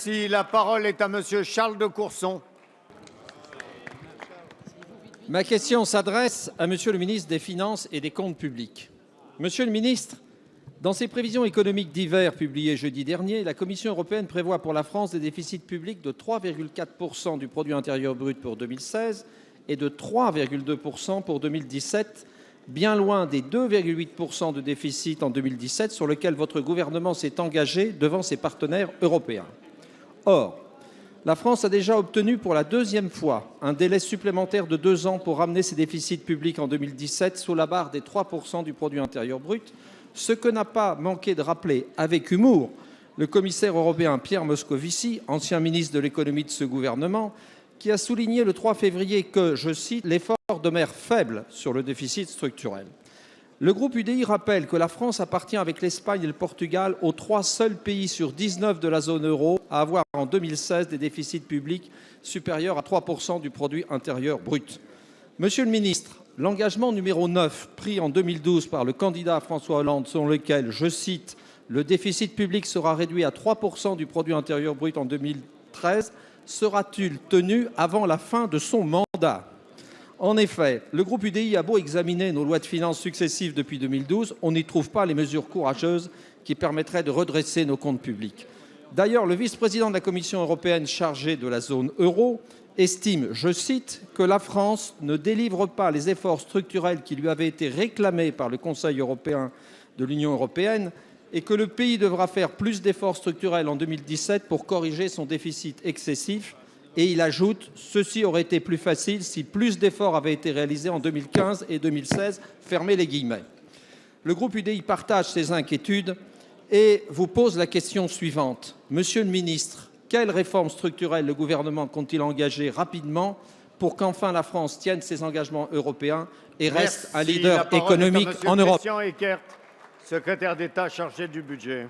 Merci. La parole est à Monsieur Charles de Courson. Ma question s'adresse à Monsieur le ministre des Finances et des Comptes publics. Monsieur le ministre, dans ses prévisions économiques d'hiver publiées jeudi dernier, la Commission européenne prévoit pour la France des déficits publics de 3,4% du produit intérieur brut pour 2016 et de 3,2% pour 2017, bien loin des 2,8% de déficit en 2017 sur lequel votre gouvernement s'est engagé devant ses partenaires européens. Or, la France a déjà obtenu pour la deuxième fois un délai supplémentaire de 2 ans pour ramener ses déficits publics en 2017 sous la barre des 3% du produit intérieur brut, ce que n'a pas manqué de rappeler avec humour le commissaire européen Pierre Moscovici, ancien ministre de l'économie de ce gouvernement, qui a souligné le 3 février que, je cite, « l'effort demeure faible sur le déficit structurel ». Le groupe UDI rappelle que la France appartient avec l'Espagne et le Portugal aux 3 seuls pays sur 19 de la zone euro à avoir en 2016 des déficits publics supérieurs à 3% du produit intérieur brut. Monsieur le ministre, l'engagement numéro 9 pris en 2012 par le candidat François Hollande, selon lequel, je cite, « le déficit public sera réduit à 3% du produit intérieur brut en 2013 », sera-t-il tenu avant la fin de son mandat ? En effet, le groupe UDI a beau examiner nos lois de finances successives depuis 2012, on n'y trouve pas les mesures courageuses qui permettraient de redresser nos comptes publics. D'ailleurs, le vice-président de la Commission européenne chargé de la zone euro estime, je cite, que la France ne délivre pas les efforts structurels qui lui avaient été réclamés par le Conseil européen de l'Union européenne et que le pays devra faire plus d'efforts structurels en 2017 pour corriger son déficit excessif. Et il ajoute « Ceci aurait été plus facile si plus d'efforts avaient été réalisés en 2015 et 2016 ». Fermez les guillemets. Le groupe UDI partage ces inquiétudes et vous pose la question suivante. Monsieur le ministre, quelles réformes structurelles le gouvernement compte-t-il engager rapidement pour qu'enfin la France tienne ses engagements européens et reste un leader économique en Europe ? Christian Eckert, secrétaire d'État chargé du budget.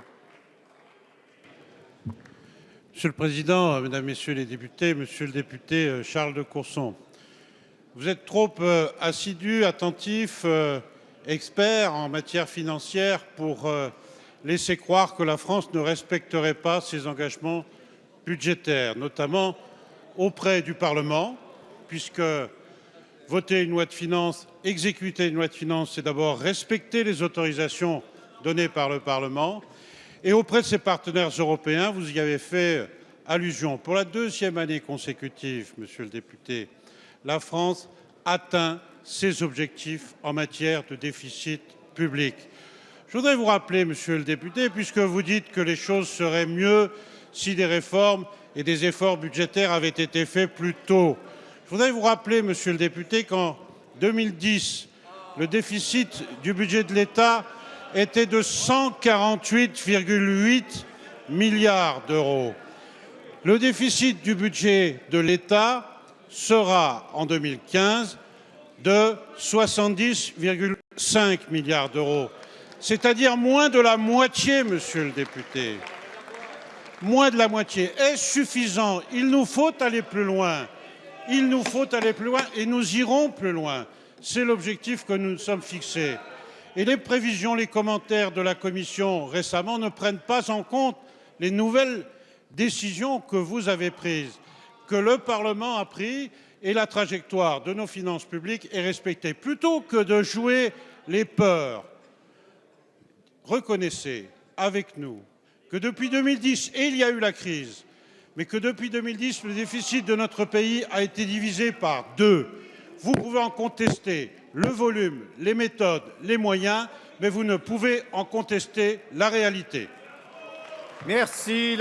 Monsieur le Président, Mesdames, Messieurs les députés, Monsieur le député Charles de Courson, vous êtes trop assidu, attentif, expert en matière financière pour laisser croire que la France ne respecterait pas ses engagements budgétaires, notamment auprès du Parlement, puisque voter une loi de finances, exécuter une loi de finances, c'est d'abord respecter les autorisations données par le Parlement. Et auprès de ses partenaires européens, vous y avez fait allusion. Pour la 2e année consécutive, monsieur le député, la France atteint ses objectifs en matière de déficit public. Je voudrais vous rappeler, monsieur le député, puisque vous dites que les choses seraient mieux si des réformes et des efforts budgétaires avaient été faits plus tôt. Je voudrais vous rappeler, monsieur le député, qu'en 2010, le déficit du budget de l'État était de 148,8 milliards d'euros. Le déficit du budget de l'État sera en 2015 de 70,5 milliards d'euros, c'est-à-dire moins de la moitié, monsieur le député. Moins de la moitié. Est-ce suffisant? Il nous faut aller plus loin. Il nous faut aller plus loin et nous irons plus loin. C'est l'objectif que nous nous sommes fixés. Et les prévisions, les commentaires de la Commission récemment ne prennent pas en compte les nouvelles décisions que vous avez prises, que le Parlement a prises et la trajectoire de nos finances publiques est respectée. Plutôt que de jouer les peurs, reconnaissez avec nous que depuis 2010, et il y a eu la crise, mais que depuis 2010, le déficit de notre pays a été divisé par 2. Vous pouvez en contester le volume, les méthodes, les moyens, mais vous ne pouvez en contester la réalité. Merci.